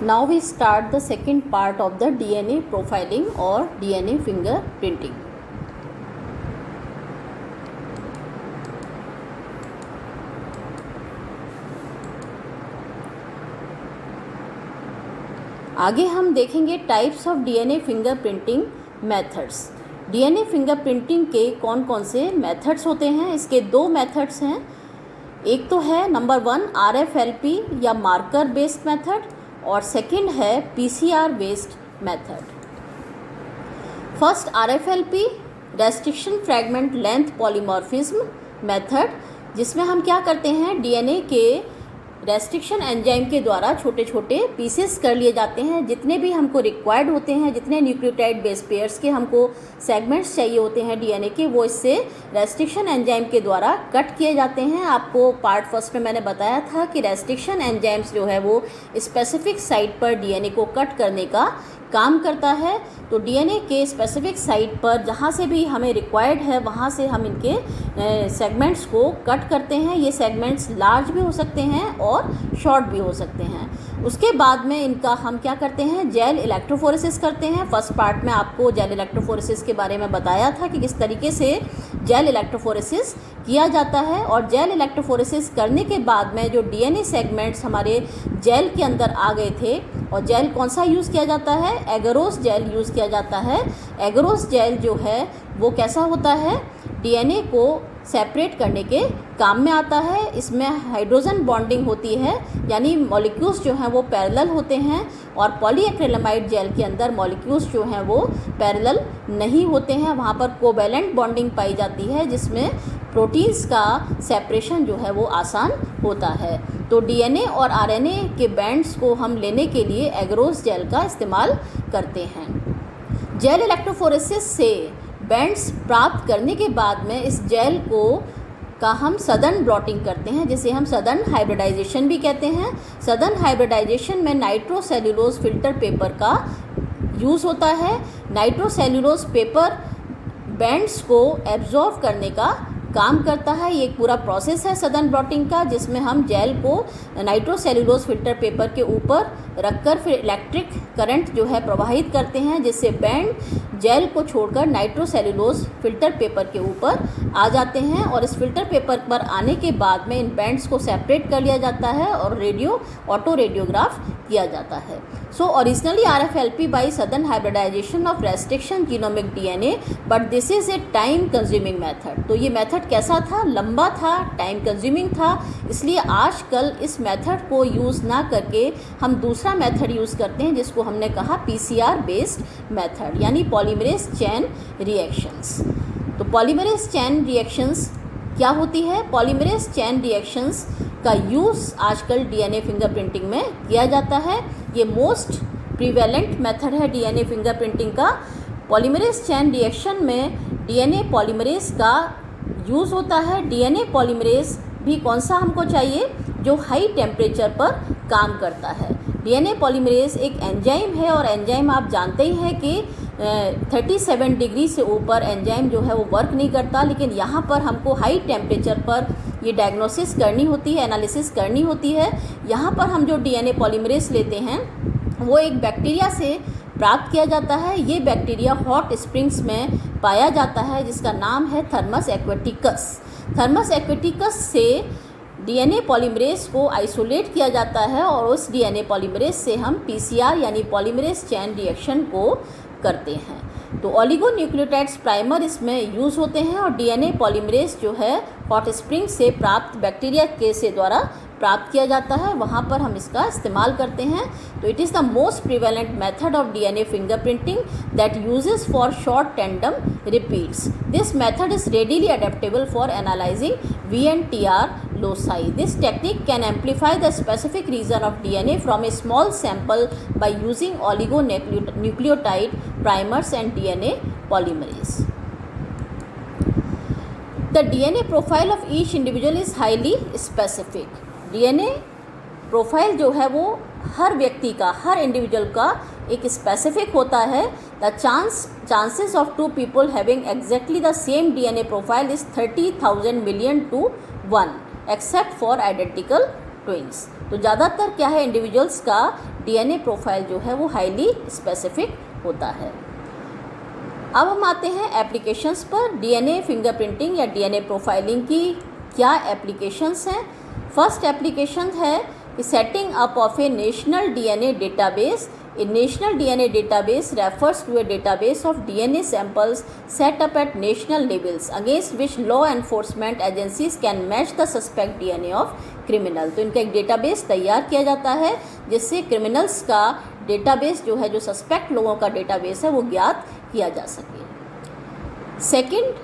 Now we start the second part of the DNA profiling or DNA fingerprinting. आगे हम देखेंगे types of DNA fingerprinting methods. DNA fingerprinting के कौन कौन से मेथड्स होते हैं, इसके दो मेथड्स हैं। एक तो है नंबर 1 RFLP या मार्कर बेस्ड मेथड और सेकंड है PCR based method. First RFLP restriction fragment length polymorphism method, जिसमें हम क्या करते हैं, डीएनए के रेस्ट्रिक्शन एंजाइम के द्वारा छोटे छोटे पीसेस कर लिए जाते हैं। जितने भी हमको रिक्वायर्ड होते हैं, जितने न्यूक्लियोटाइड बेस पेयर्स के हमको सेगमेंट्स चाहिए होते हैं डीएनए के, वो इससे रेस्ट्रिक्शन एंजाइम के द्वारा कट किए जाते हैं। आपको पार्ट फर्स्ट में मैंने बताया था कि रेस्ट्रिक्शन एंजाइम्स जो है वो स्पेसिफिक साइट पर डीएनए को कट करने का काम करता है। तो डीएनए के स्पेसिफिक साइट पर जहाँ से भी हमें रिक्वायर्ड है वहाँ से हम इनके सेगमेंट्स को कट करते हैं। ये सेगमेंट्स लार्ज भी हो सकते हैं और शॉर्ट भी हो सकते हैं। उसके बाद में इनका हम क्या करते हैं, जेल इलेक्ट्रोफोरेसिस करते हैं। फर्स्ट पार्ट में आपको जेल इलेक्ट्रोफोरेसिस के बारे में बताया था कि किस तरीके से जेल इलेक्ट्रोफोरेसिस किया जाता है। और जेल इलेक्ट्रोफोरेसिस करने के बाद में जो डीएनए सेगमेंट्स हमारे जेल के अंदर आ गए थे, और जेल कौन सा यूज़ किया जाता है, एगरोस जेल यूज़ किया जाता है। एगरोस जेल जो है वो कैसा होता है, डीएनए को सेपरेट करने के काम में आता है। इसमें हाइड्रोजन बॉन्डिंग होती है, यानी मॉलिक्यूल्स जो हैं वो पैरेलल होते हैं, और पॉलीएक्रिलामाइड जेल के अंदर मॉलिक्यूल्स जो हैं वो पैरेलल नहीं होते हैं। वहाँ पर कोवैलेंट बॉन्डिंग पाई जाती है, जिसमें प्रोटीन्स का सेपरेशन जो है वो आसान होता है। तो डीएनए और आरएनए के बैंड्स को हम लेने के लिए एगरोस जेल का इस्तेमाल करते हैं। जेल इलेक्ट्रोफोरेसिस से बैंड्स प्राप्त करने के बाद में इस जेल का हम सदर्न ब्लॉटिंग करते हैं, जिसे हम सदर्न हाइब्रिडाइजेशन भी कहते हैं। सदर्न हाइब्रिडाइजेशन में नाइट्रोसेल्यूलोज फिल्टर पेपर का यूज़ होता है। नाइट्रोसेल्यूलोज पेपर बैंड्स को एब्जॉर्व करने का काम करता है। ये एक पूरा प्रोसेस है सदर्न ब्लॉटिंग का, जिसमें हम जेल को नाइट्रोसेल्यूलोज फिल्टर पेपर के ऊपर रखकर फिर इलेक्ट्रिक करंट जो है प्रवाहित करते हैं, जिससे बैंड जेल को छोड़कर नाइट्रोसेल्यूलोज फिल्टर पेपर के ऊपर आ जाते हैं। और इस फिल्टर पेपर पर आने के बाद में इन बैंड्स को सेपरेट कर लिया जाता है और ऑटो रेडियोग्राफ किया जाता है। So originally RFLP by Southern hybridisation of restriction genomic DNA, but this is a time consuming method. तो ये मेथड कैसा था, लंबा था, टाइम कंज्यूमिंग था, इसलिए आजकल इस मेथड को यूज़ ना करके हम दूसरा मेथड यूज़ करते हैं, जिसको हमने कहा PCR बेस्ड मेथड, यानी पॉलीमरेज चेन रिएक्शंस। तो पॉलीमरेज चेन रिएक्शंस क्या होती है, पॉलीमरेज चेन रिएक्शंस का यूज़ आजकल डीएनए फिंगरप्रिंटिंग में किया जाता है। ये मोस्ट प्रिवेलेंट मेथड है डीएनए फिंगरप्रिंटिंग का। पॉलीमरेज चेन रिएक्शन में डीएनए पॉलीमरेज का यूज़ होता है। डीएनए पॉलीमरेज भी कौन सा हमको चाहिए, जो हाई टेम्परेचर पर काम करता है। डीएनए पॉलीमरेज एक एंजाइम है, और एंजाइम आप जानते ही हैं कि 37 डिग्री से ऊपर एंजाइम जो है वो वर्क नहीं करता। लेकिन यहाँ पर हमको हाई टेम्परेचर पर ये डायग्नोसिस करनी होती है, एनालिसिस करनी होती है। यहाँ पर हम जो डीएनए पॉलीमरेज लेते हैं वो एक बैक्टीरिया से प्राप्त किया जाता है। ये बैक्टीरिया हॉट स्प्रिंग्स में पाया जाता है, जिसका नाम है थर्मस एक्वेटिकस। थर्मस एक्वेटिकस से डीएनए पॉलीमरेज को आइसोलेट किया जाता है, और उस डीएनए पॉलीमरेज से हम PCR यानी पॉलीमरेज चेन रिएक्शन को करते हैं। तो ओलिगोन्यूक्लियोटाइड्स प्राइमर इसमें यूज़ होते हैं, और डीएनए पॉलीमरेज जो है हॉट स्प्रिंग से प्राप्त बैक्टीरिया के से द्वारा प्राप्त किया जाता है, वहाँ पर हम इसका इस्तेमाल करते हैं। तो it is the most prevalent method of DNA fingerprinting that uses for short tandem repeats. This method is readily adaptable for analysing VNTR loci. This technique can amplify the specific region of DNA from a small sample by using oligonucleotide primers and DNA polymerase. The DNA profile of each individual is highly specific. DNA profile जो है वो हर व्यक्ति का, हर individual का एक specific होता है। The chances of 2 people having exactly the same DNA profile is 30,000 million to 1 except for identical twins. तो ज़्यादातर क्या है, इंडिविजुअल्स का डीएनए प्रोफाइल जो है वो हाईली स्पेसिफिक होता है। अब हम आते हैं एप्लीकेशंस पर। डीएनए फिंगरप्रिंटिंग या डीएनए प्रोफाइलिंग की क्या एप्लीकेशंस हैं। फर्स्ट एप्लीकेशन है setting up of A national DNA database. A national DNA database refers to a database of DNA samples set up at national levels against which law enforcement agencies can match the suspect DNA of criminal। तो इनका एक database तैयार किया जाता है जिससे criminals का database जो है, जो सस्पेक्ट लोगों का डेटाबेस है, वो ज्ञात किया जा सके। सेकंड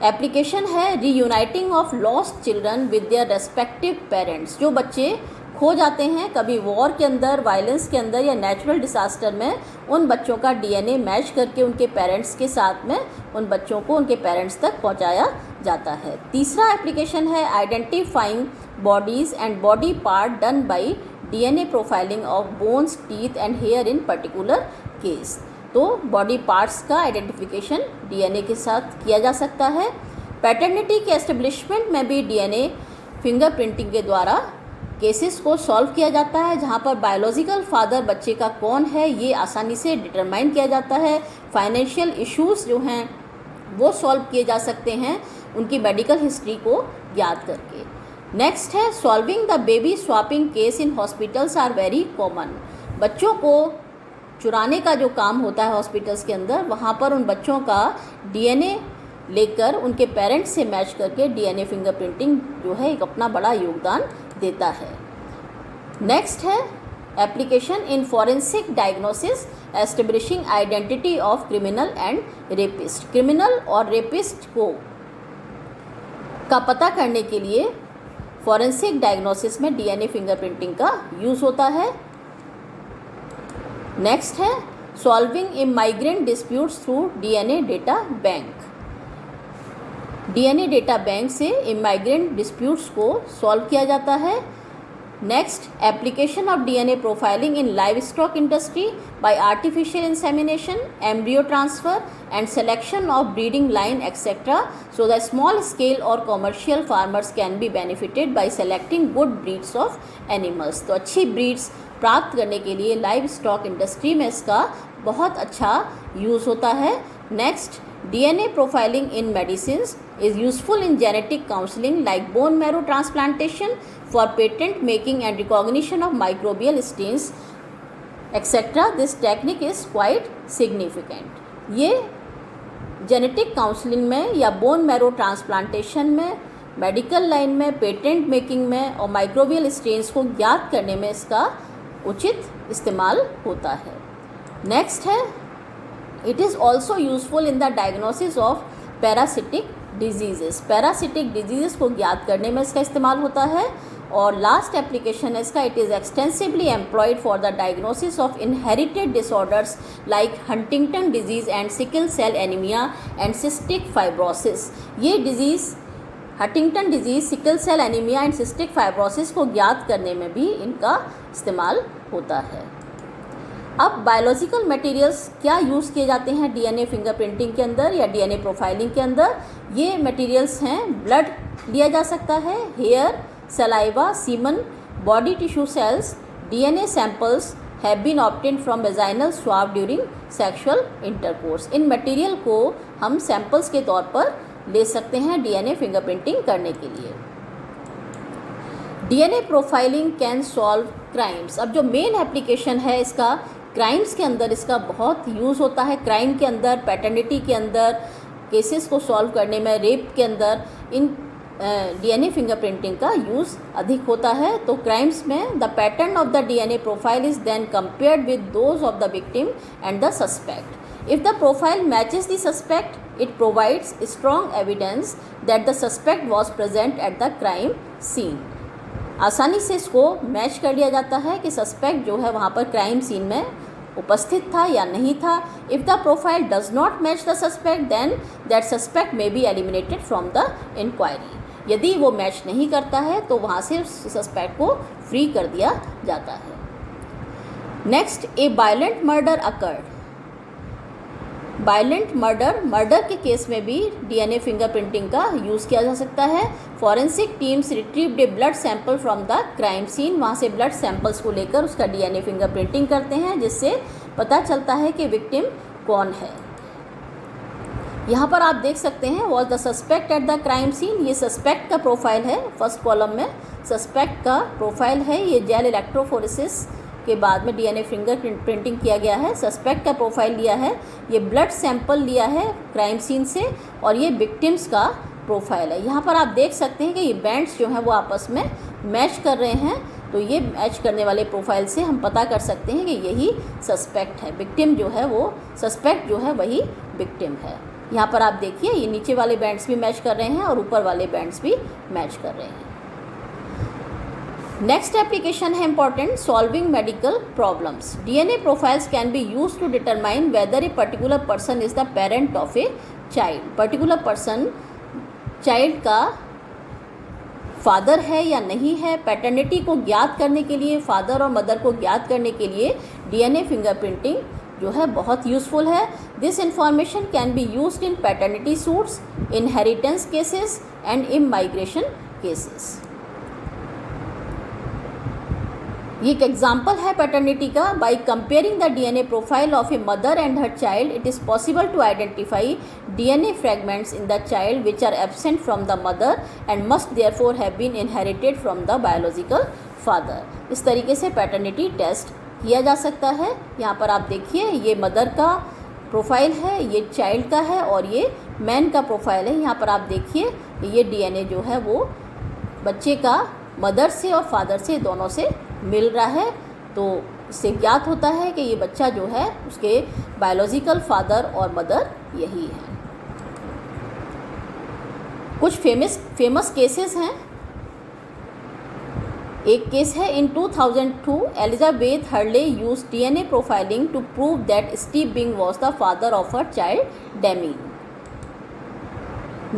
एप्लीकेशन है reuniting of lost children with their respective parents. जो बच्चे खो जाते हैं कभी वॉर के अंदर, वायलेंस के अंदर या नेचुरल डिसास्टर में, उन बच्चों का डीएनए मैच करके उनके पेरेंट्स के साथ में उन बच्चों को उनके पेरेंट्स तक पहुंचाया जाता है। तीसरा एप्लीकेशन है identifying bodies and body part done by DNA profiling of bones, teeth and here in particular case. तो बॉडी पार्ट्स का आइडेंटिफिकेशन डीएनए के साथ किया जा सकता है। पैटर्निटी के एस्टेब्लिशमेंट में भी डीएनए फिंगरप्रिंटिंग के द्वारा केसेस को सॉल्व किया जाता है, जहाँ पर बायोलॉजिकल फादर बच्चे का कौन है ये आसानी से डिटरमाइन किया जाता है। फाइनेंशियल इश्यूज जो हैं वो सॉल्व किए जा सकते हैं उनकी मेडिकल हिस्ट्री को याद करके। नेक्स्ट है solving the baby swapping case in hospitals are very common. बच्चों को चुराने का जो काम होता है हॉस्पिटल्स के अंदर, वहाँ पर उन बच्चों का डीएनए लेकर उनके पेरेंट्स से मैच करके डीएनए फिंगरप्रिंटिंग जो है एक अपना बड़ा योगदान देता है। नेक्स्ट है application in forensic diagnosis establishing identity of criminal and rapist. Criminal और रेपिस्ट का पता करने के लिए फॉरेंसिक डायग्नोसिस में डीएनए फिंगरप्रिंटिंग का यूज़ होता है। नेक्स्ट है solving immigrant disputes through DNA data bank. DNA data bank से इमाइग्रेंट डिस्प्यूट्स को सॉल्व किया जाता है। Next application of DNA profiling in livestock industry by artificial insemination, embryo transfer and selection of breeding line etcetera, so the small scale और commercial farmers can be benefited by selecting good breeds of animals. तो अच्छी breeds प्राप्त करने के लिए live stock industry में इसका बहुत अच्छा यूज़ होता है। Next DNA profiling in medicines is useful in genetic counseling like bone marrow transplantation for patent making and recognition of microbial strains etc. This technique is quite significant। ये genetic counselling में या bone marrow transplantation में, medical line में, patent making में और microbial strains को ज्ञात करने में इसका उचित इस्तेमाल होता है। नेक्स्ट है it is also useful in the diagnosis of parasitic disease. Parasitic disease को ज्ञात करने में इसका इस्तेमाल होता है। और लास्ट एप्लीकेशन है इसका, it is extensively employed for the diagnosis of inherited disorders like Huntington disease and sickle cell anaemia and cystic fibrosis. ये disease Huntington disease, sickle cell anaemia and cystic fibrosis को ज्ञात करने में भी इनका इस्तेमाल होता है। अब बायोलॉजिकल मटेरियल्स क्या यूज़ किए जाते हैं डीएनए फिंगरप्रिंटिंग के अंदर या डीएनए प्रोफाइलिंग के अंदर। ये मटेरियल्स हैं, ब्लड लिया जा सकता है, hair, saliva, semen, body tissue cells. DNA samples have been obtained from vaginal swab during sexual intercourse. इन मटेरियल को हम सैंपल्स के तौर पर ले सकते हैं डीएनए फिंगरप्रिंटिंग करने के लिए। DNA profiling can solve crimes. अब जो मेन एप्लीकेशन है इसका, क्राइम्स के अंदर इसका बहुत यूज़ होता है। क्राइम के अंदर, पैटर्निटी के अंदर, केसेस को सॉल्व करने में, रेप के अंदर इन डीएनए फिंगरप्रिंटिंग का यूज़ अधिक होता है। तो क्राइम्स में the pattern of the DNA profile is then compared with those of the victim and the suspect. If the profile matches the suspect, it provides strong evidence that the suspect was present at the crime scene. आसानी से इसको match कर लिया जाता है कि suspect जो है वहाँ पर क्राइम सीन में उपस्थित था या नहीं था। If the profile does not match the suspect, then that suspect may be eliminated from the inquiry. यदि वो मैच नहीं करता है तो वहाँ से सस्पेक्ट को फ्री कर दिया जाता है। नेक्स्ट, ए violent murder occurred. Violent murder के केस में भी डीएनए फिंगरप्रिंटिंग का यूज़ किया जा सकता है। Forensic teams retrieved a blood sample from the crime scene, वहाँ से ब्लड सैंपल्स को लेकर उसका डीएनए फिंगरप्रिंटिंग करते हैं, जिससे पता चलता है कि विक्टिम कौन है। यहाँ पर आप देख सकते हैं was the suspect at the crime scene, ये सस्पेक्ट का प्रोफाइल है, फर्स्ट कॉलम में सस्पेक्ट का प्रोफाइल है। ये जेल इलेक्ट्रोफोरेसिस के बाद में डीएनए फिंगर प्रिंटिंग किया गया है। सस्पेक्ट का प्रोफाइल लिया है, ये ब्लड सैंपल लिया है क्राइम सीन से, और ये विक्टिम्स का प्रोफाइल है। यहाँ पर आप देख सकते हैं कि ये बैंड्स जो हैं वो आपस में मैच कर रहे हैं, तो ये मैच करने वाले प्रोफाइल से हम पता कर सकते हैं कि यही सस्पेक्ट है। विक्टिम जो है वो सस्पेक्ट जो है वही विक्टिम है। यहाँ पर आप देखिए ये नीचे वाले बैंड्स भी मैच कर रहे हैं और ऊपर वाले बैंड्स भी मैच कर रहे हैं। नेक्स्ट एप्लीकेशन है important, solving medical problems. DNA profiles can be use to determine whether a particular person is the parent of a child. Particular person child का फादर है या नहीं है, पैटर्निटी को ज्ञात करने के लिए, फादर और मदर को ज्ञात करने के लिए डीएनए फिंगरप्रिंटिंग जो है बहुत यूज़फुल है। This information can be used in paternity suits, inheritance cases and immigration cases. ये एक एग्जाम्पल है पैटर्निटी का। By comparing the DNA profile of a mother and her child, it is possible to identify DNA fragments in the child which are absent from the mother and must therefore have been inherited from the biological father. इस तरीके से paternity test किया जा सकता है। यहाँ पर आप देखिए ये मदर का प्रोफाइल है, ये चाइल्ड का है, और ये मैन का प्रोफाइल है। यहाँ पर आप देखिए ये डीएनए जो है वो बच्चे का मदर से और फादर से दोनों से मिल रहा है, तो इससे ज्ञात होता है कि ये बच्चा जो है उसके बायोलॉजिकल फादर और मदर यही हैं। कुछ फेमस केसेस हैं। एक केस है in 2002 Elizabeth Hurley use DNA profiling to prove that Steve Bing was the father of her child Demi.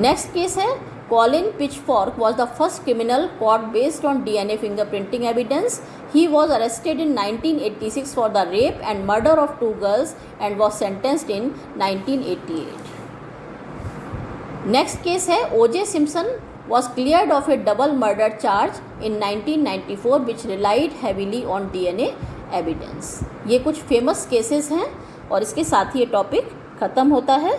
Next case है Colin Pitchfork was the first criminal caught based on DNA fingerprinting evidence. He was arrested in 1986 for the rape and murder of 2 girls and was sentenced in 1988. Next case है O.J. Simpson was cleared of a double murder charge in 1994 which relied heavily on DNA evidence. ये कुछ famous cases हैं और इसके साथ ही ये topic ख़त्म होता है।